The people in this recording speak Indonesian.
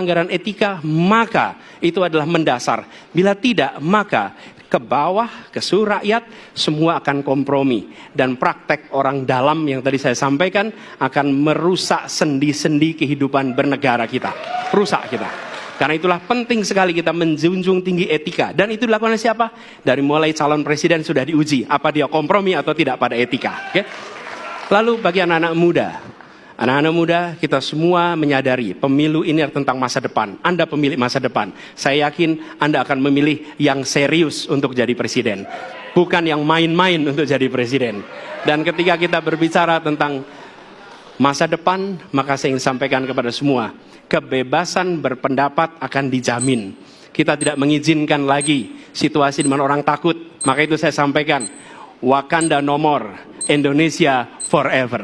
pelanggaran etika, maka itu adalah mendasar. Bila tidak, maka ke bawah, ke seluruh rakyat, semua akan kompromi. Dan praktek orang dalam yang tadi saya sampaikan akan merusak sendi-sendi kehidupan bernegara kita. Rusak kita. Karena itulah penting sekali kita menjunjung tinggi etika. Dan itu dilakukan oleh siapa? Dari mulai calon presiden sudah diuji. Apa dia kompromi atau tidak pada etika. Okay? Lalu bagi anak-anak muda. Anak-anak muda, kita semua menyadari pemilu ini tentang masa depan. Anda pemilik masa depan. Saya yakin Anda akan memilih yang serius untuk jadi presiden. Bukan yang main-main untuk jadi presiden. Dan ketika kita berbicara tentang masa depan, maka saya ingin sampaikan kepada semua, kebebasan berpendapat akan dijamin. Kita tidak mengizinkan lagi situasi di mana orang takut. Maka itu saya sampaikan, Wakanda no more, Indonesia forever.